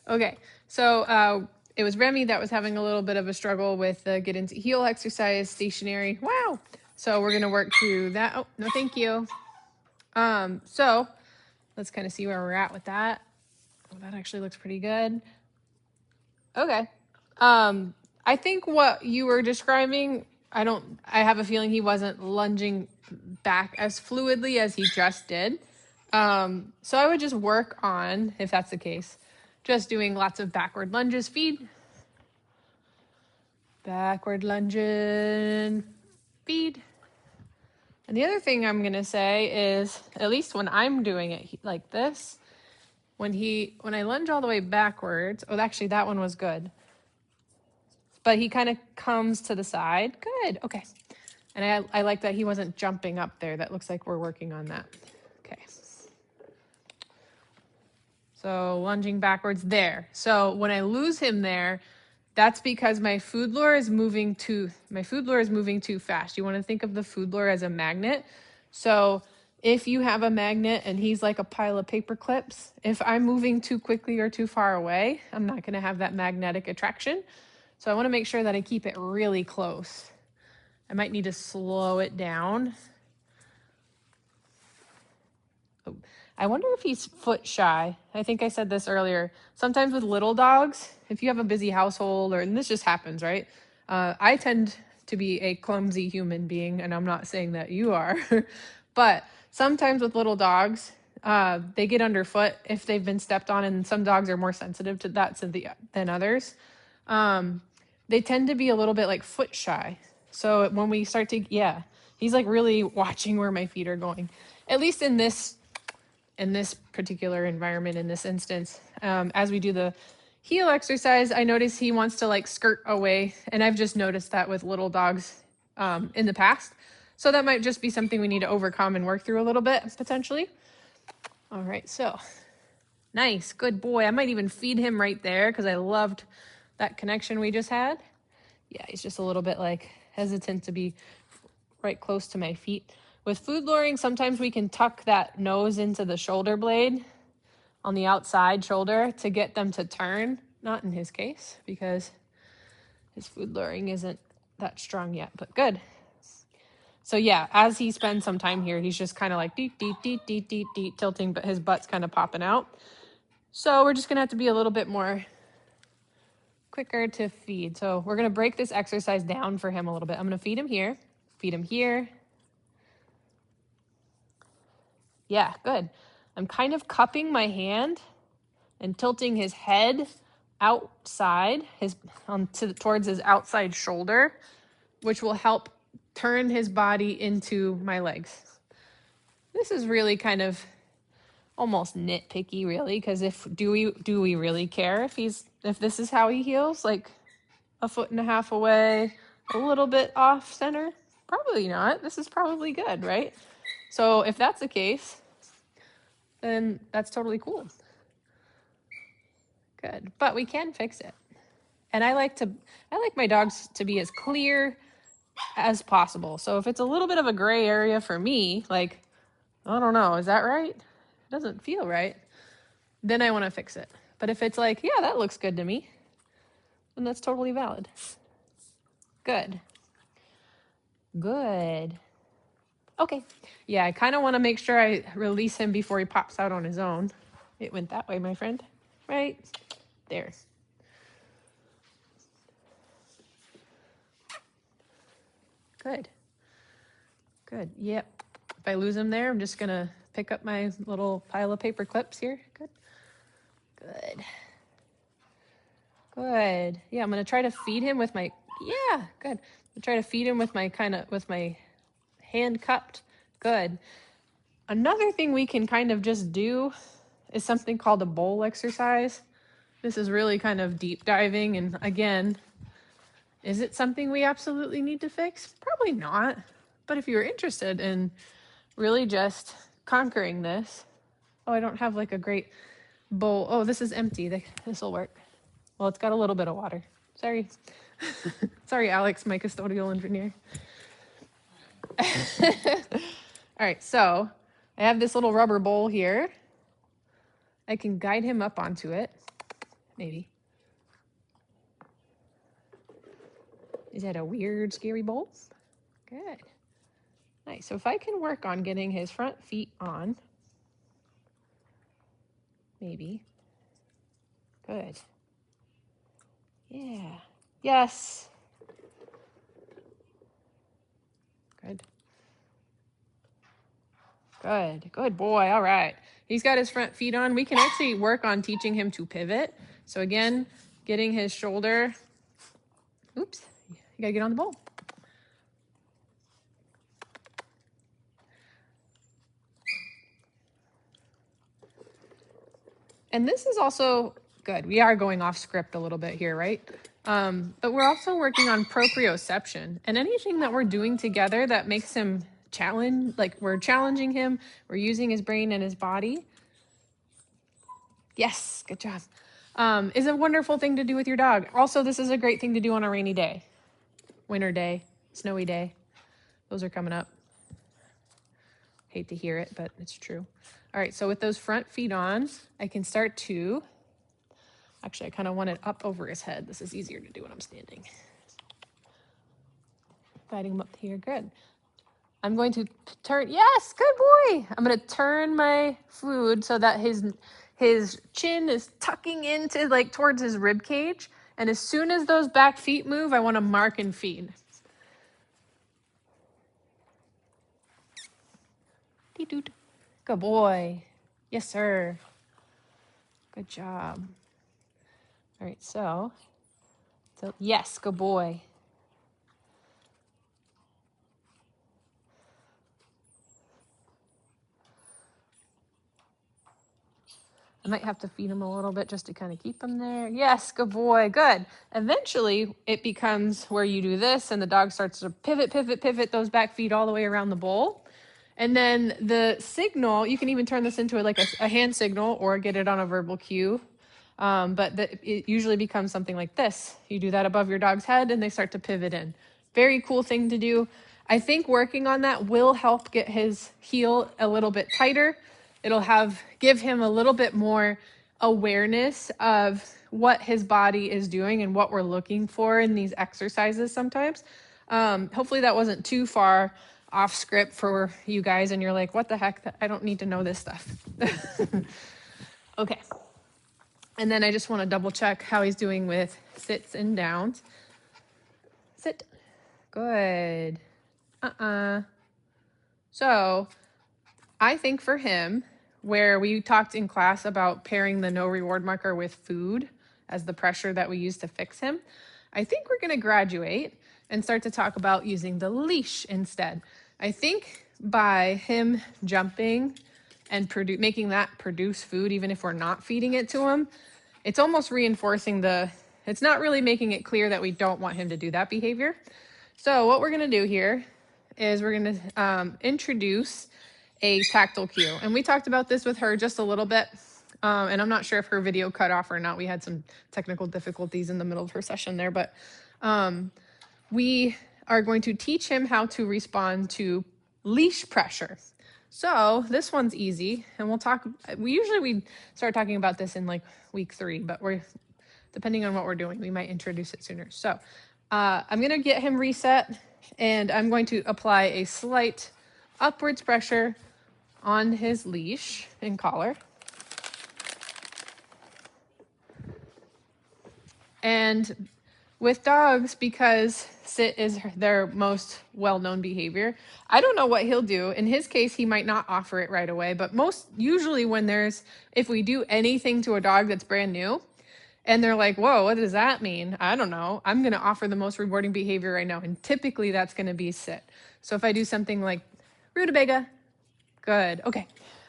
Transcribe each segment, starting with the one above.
Okay, so it was Remi that was having a little bit of a struggle with get into heel exercise stationary. Wow. So we're gonna work through that. Oh, no, thank you. So let's kind of see where we're at with that. Oh, that actually looks pretty good. Okay. I think what you were describing, I have a feeling he wasn't lunging back as fluidly as he just did. So I would just work on, if that's the case, just doing lots of backward lunges, feed. Backward lunging, feed. And the other thing I'm gonna say is, at least when I'm doing it like this, when I lunge all the way backwards, oh, actually that one was good. But he kind of comes to the side. Good, okay. And I like that he wasn't jumping up there. That looks like we're working on that. Okay. So lunging backwards there. So when I lose him there, that's because my food lure is moving too fast. You want to think of the food lure as a magnet. So if you have a magnet and he's like a pile of paper clips, if I'm moving too quickly or too far away, I'm not going to have that magnetic attraction. So I want to make sure that I keep it really close. I might need to slow it down. Oh, I wonder if he's foot shy. I think I said this earlier. Sometimes with little dogs, if you have a busy household, and this just happens, right? I tend to be a clumsy human being, and I'm not saying that you are. But sometimes with little dogs, they get underfoot if they've been stepped on, and some dogs are more sensitive to that than others. They tend to be a little bit like foot shy. So when we start to, yeah, he's like really watching where my feet are going. At least in this particular environment, in this instance, as we do the heel exercise, I notice he wants to like skirt away. And I've just noticed that with little dogs in the past. So that might just be something we need to overcome and work through a little bit, potentially. All right, so nice, good boy. I might even feed him right there because I loved that connection we just had. Yeah, he's just a little bit like hesitant to be right close to my feet. With food luring, sometimes we can tuck that nose into the shoulder blade on the outside shoulder to get them to turn. Not in his case, because his food luring isn't that strong yet, but good. So yeah, as he spends some time here, he's just kind of like deet, deet, deet, deet, deet, deet, tilting, but his butt's kind of popping out. So we're just gonna have to be a little bit more quicker to feed. So we're gonna break this exercise down for him a little bit. I'm gonna feed him here, Yeah, good. I'm kind of cupping my hand and tilting his head outside, towards his outside shoulder, which will help turn his body into my legs. This is really kind of almost nitpicky, really, because do we really care if this is how he heals, like a foot and a half away, a little bit off center? Probably not. This is probably good, right? So if that's the case, then that's totally cool. Good. But we can fix it. And I like my dogs to be as clear as possible. So if it's a little bit of a gray area for me, like, I don't know, is that right? It doesn't feel right. Then I want to fix it. But if it's like, yeah, that looks good to me, then that's totally valid. Good. Good. Okay. Yeah, I kind of want to make sure I release him before he pops out on his own. It went that way, my friend. Right there. Good. Good. Yep. If I lose him there, I'm just going to pick up my little pile of paper clips here. Good. Good. Good. Yeah, I'm going to try to feed him with my, yeah, good. I'm try to feed him with my hand cupped. Good. Another thing we can kind of just do is something called a bowl exercise. This is really kind of deep diving. And again, is it something we absolutely need to fix? Probably not. But if you're interested in really just conquering this, oh, I don't have like a great bowl. Oh, this is empty. This will work. Well, it's got a little bit of water. Sorry. Sorry, Alex, my custodial engineer. All right, so I have this little rubber bowl here. I can guide him up onto it. maybe. Is that a weird, scary bowl? Good. Nice. So if I can work on getting his front feet on, maybe. Good. Yeah. Yes. Good. Good. Good boy. All right. He's got his front feet on. We can actually work on teaching him to pivot. So again, getting his shoulder. Oops. You got to get on the bowl. And this is also good. We are going off script a little bit here, right? But we're also working on proprioception, and anything that we're doing together that makes him like we're challenging him, we're using his brain and his body. Yes, good job. Is a wonderful thing to do with your dog. Also, this is a great thing to do on a rainy day, winter day, snowy day. Those are coming up. Hate to hear it, but it's true. All right, so with those front feet on, I can start to, actually I kind of want it up over his head. This is easier to do when I'm standing. Guiding him up here, good. I'm going to turn, yes, good boy. I'm going to turn my food so that his chin is tucking into like towards his rib cage. And as soon as those back feet move, I want to mark and feed. Good boy. Yes, sir. Good job. All right, so yes, good boy. I might have to feed him a little bit just to kind of keep him there. Yes, good boy, good. Eventually, it becomes where you do this and the dog starts to pivot those back feet all the way around the bowl. And then the signal, you can even turn this into like a hand signal or get it on a verbal cue. But it usually becomes something like this. You do that above your dog's head and they start to pivot in. Very cool thing to do. I think working on that will help get his heel a little bit tighter. It'll give him a little bit more awareness of what his body is doing and what we're looking for in these exercises sometimes. Hopefully that wasn't too far off script for you guys and you're like, what the heck? I don't need to know this stuff. Okay. And then I just want to double check how he's doing with sits and downs. Sit. Good. So I think for him, where we talked in class about pairing the no reward marker with food as the pressure that we use to fix him, I think we're going to graduate and start to talk about using the leash instead. I think by him jumping and making that produce food, even if we're not feeding it to him, it's almost reinforcing it's not really making it clear that we don't want him to do that behavior. So what we're going to do here is we're going to introduce a tactile cue. And we talked about this with her just a little bit. And I'm not sure if her video cut off or not. We had some technical difficulties in the middle of her session there, but we are going to teach him how to respond to leash pressure. So this one's easy, and we start talking about this in like week 3, but depending on what we're doing, we might introduce it sooner. So I'm going to get him reset, and I'm going to apply a slight upwards pressure on his leash and collar. And with dogs, because sit is their most well-known behavior, I don't know what he'll do. In his case, he might not offer it right away, but usually if we do anything to a dog that's brand new, and they're like, whoa, what does that mean? I don't know. I'm going to offer the most rewarding behavior right now. And typically that's going to be sit. So if I do something like rutabaga, good. Okay.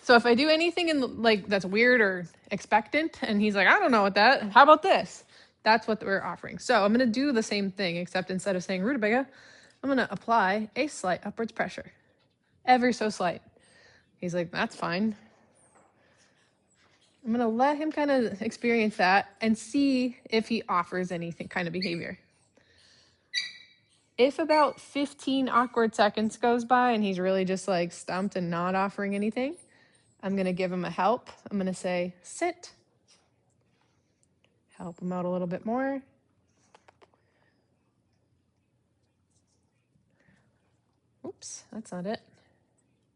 So if I do anything that's weird or expectant, and he's like, I don't know what that, how about this? That's what we're offering. So I'm going to do the same thing, except instead of saying rutabaga, I'm going to apply a slight upwards pressure. Ever so slight. He's like, that's fine. I'm going to let him kind of experience that and see if he offers anything kind of behavior. If about 15 awkward seconds goes by and he's really just like stumped and not offering anything, I'm going to give him a help. I'm going to say, sit. Help him out a little bit more. Oops, that's not it.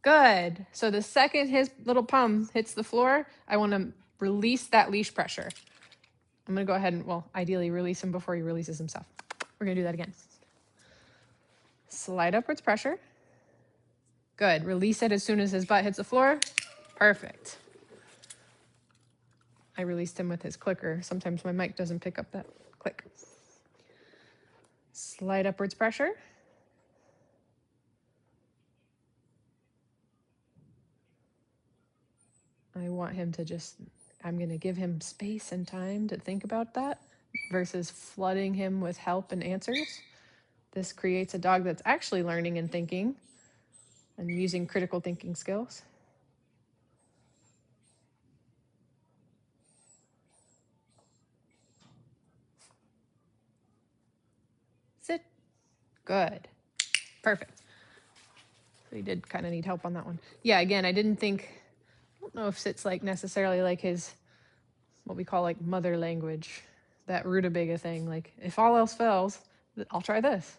Good. So the second his little palm hits the floor, I want to release that leash pressure. I'm going to go ahead and, well, ideally release him before he releases himself. We're going to do that again. Slide upwards pressure. Good. Release it as soon as his butt hits the floor. Perfect. I released him with his clicker. Sometimes my mic doesn't pick up that click. Slide upwards pressure. I want him to just, I'm going to give him space and time to think about that versus flooding him with help and answers. This creates a dog that's actually learning and thinking and using critical thinking skills. Sit. Good. Perfect. So he did kind of need help on that one. Yeah, again, I don't know if sit's like necessarily like his, what we call like mother language, that rutabaga thing. Like if all else fails, I'll try this.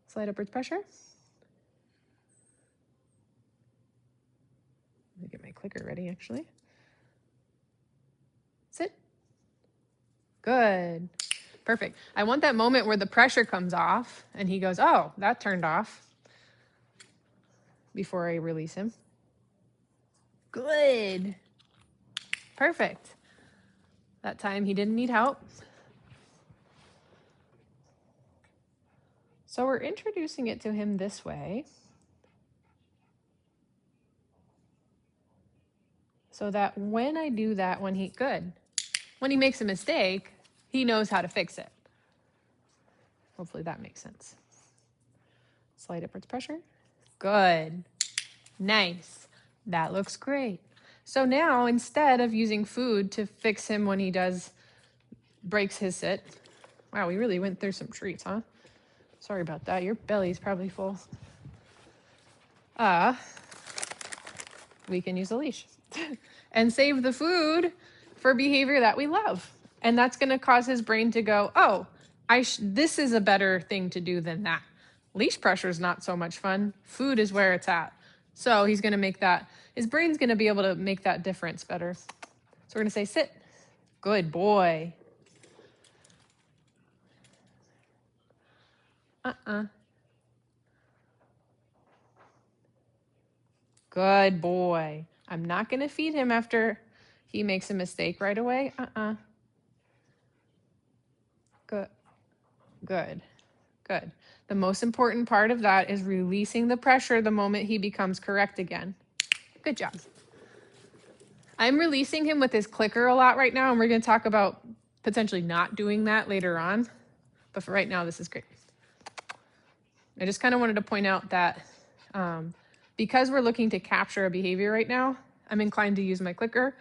Slide upwards pressure. Let me get my clicker ready actually. Sit. Good. Perfect. I want that moment where the pressure comes off and he goes, oh, that turned off before I release him. Good. Perfect. That time he didn't need help. So we're introducing it to him this way so that when I do that, when he makes a mistake, he knows how to fix it. Hopefully that makes sense. Slide upwards pressure. Good. Nice. That looks great. So now instead of using food to fix him when he breaks his sit, wow, we really went through some treats, huh? Sorry about that. Your belly's probably full. We can use a leash and save the food for behavior that we love. And that's going to cause his brain to go, oh, this is a better thing to do than that. Leash pressure is not so much fun. Food is where it's at. So he's going to make that, his brain's going to be able to make that difference better. So we're going to say, sit. Good boy. Good boy. I'm not going to feed him after he makes a mistake right away. Good. Good. Good. The most important part of that is releasing the pressure the moment he becomes correct again. Good job. I'm releasing him with his clicker a lot right now, and we're going to talk about potentially not doing that later on. But for right now, this is great. I just kind of wanted to point out that because we're looking to capture a behavior right now, I'm inclined to use my clicker.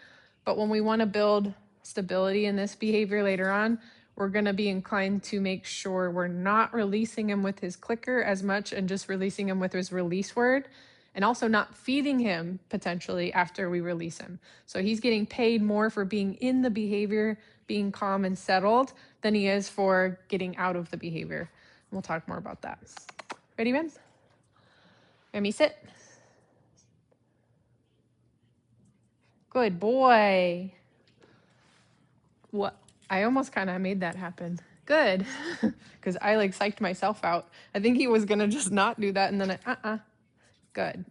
But when we want to build stability in this behavior later on, we're going to be inclined to make sure we're not releasing him with his clicker as much and just releasing him with his release word, and also not feeding him potentially after we release him. So he's getting paid more for being in the behavior, being calm and settled, than he is for getting out of the behavior. We'll talk more about that. Ready, Ben? Remi, sit. Good boy. What? I almost kind of made that happen. Good. Because I like psyched myself out. I think he was going to just not do that. And then Good.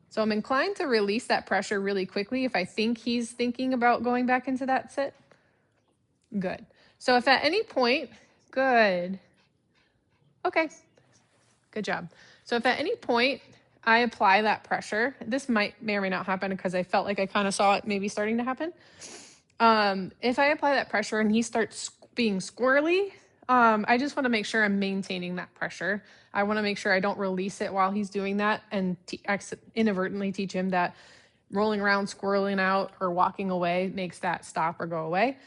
So I'm inclined to release that pressure really quickly if I think he's thinking about going back into that sit. Good. So if at any point, good. Okay. Good job. So if at any point I apply that pressure, this may or may not happen because I felt like I kind of saw it maybe starting to happen. If I apply that pressure and he starts being squirrely, I just want to make sure I'm maintaining that pressure. I want to make sure I don't release it while he's doing that and inadvertently teach him that rolling around, squirreling out, or walking away makes that stop or go away.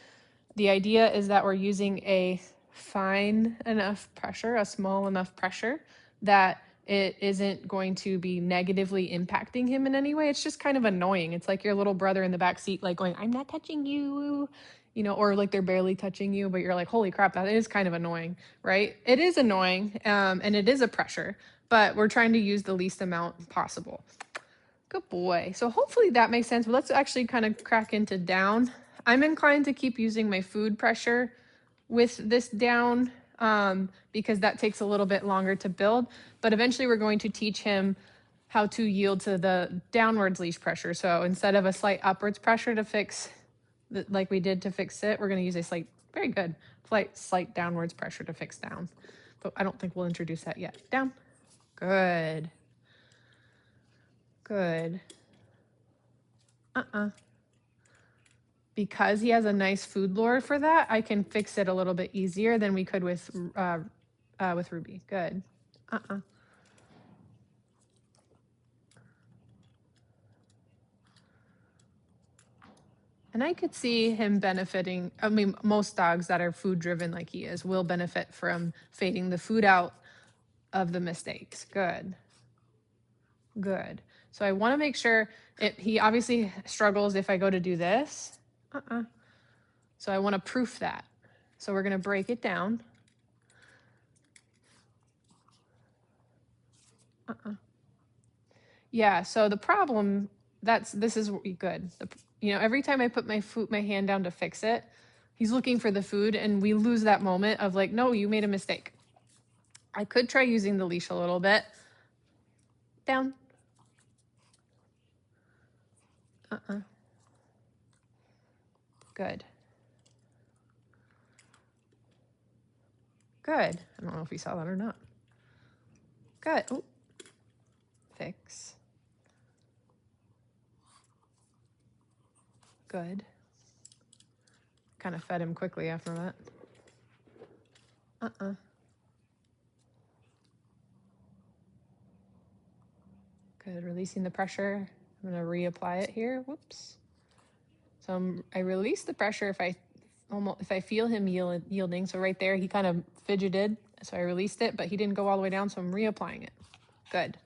The idea is that we're using a fine enough pressure, a small enough pressure that it isn't going to be negatively impacting him in any way. It's just kind of annoying. It's like your little brother in the back seat, like going, I'm not touching you, you know, or like they're barely touching you, but you're like, holy crap, that is kind of annoying, right? It is annoying, and it is a pressure, but we're trying to use the least amount possible. Good boy. So hopefully that makes sense. But let's actually kind of crack into down. I'm inclined to keep using my food pressure with this down because that takes a little bit longer to build. But eventually we're going to teach him how to yield to the downwards leash pressure. So instead of a slight upwards pressure to fix, like we did to fix sit, we're going to use a slight, very good, slight downwards pressure to fix down. But I don't think we'll introduce that yet. Down. Good. Good. Because he has a nice food lure for that, I can fix it a little bit easier than we could with Ruby. Good. And I could see him benefiting. I mean, most dogs that are food driven like he is will benefit from fading the food out of the mistakes. Good. Good. So I want to make sure he obviously struggles if I go to do this. So I want to proof that. So we're going to break it down. Yeah, so the problem, this is good. You know, every time I put my hand down to fix it, he's looking for the food and we lose that moment of like, no, you made a mistake. I could try using the leash a little bit. Down. Good. Good. I don't know if you saw that or not. Good. Ooh. Fix. Good. Kind of fed him quickly after that. Good. Releasing the pressure. I'm going to reapply it here. Whoops. So I release the pressure if I feel him yielding. So right there, he kind of fidgeted. So I released it, but he didn't go all the way down. So I'm reapplying it. Good.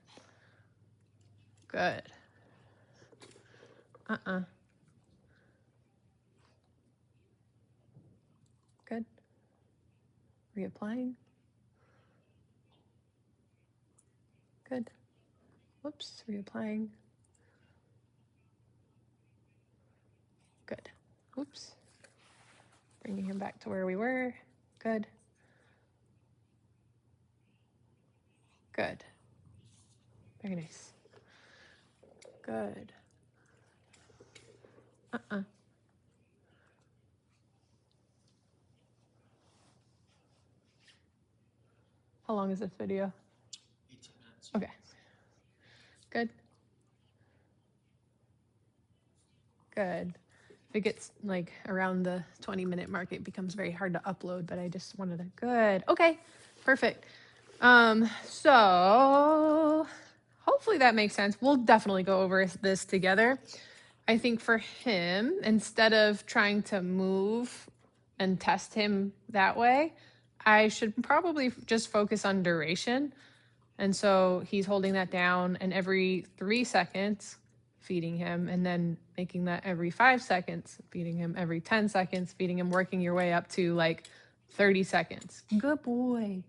Good. Good. Reapplying. Good. Whoops. Reapplying. Good. Oops. Bringing him back to where we were. Good. Good. Very nice. Good. How long is this video? 18 minutes. Okay. Good. Good. If it gets like around the 20-minute mark, it becomes very hard to upload, but I just wanted to, good. Okay, perfect. So hopefully that makes sense. We'll definitely go over this together. I think for him, instead of trying to move and test him that way, I should probably just focus on duration. And so he's holding that down, and every 3 seconds, feeding him, and then making that every 5 seconds, feeding him, every 10 seconds, feeding him, working your way up to like 30 seconds. Good boy.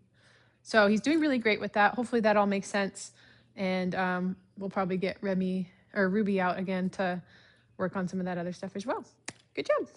So he's doing really great with that. Hopefully that all makes sense. And we'll probably get Remi or Ruby out again to work on some of that other stuff as well. Good job.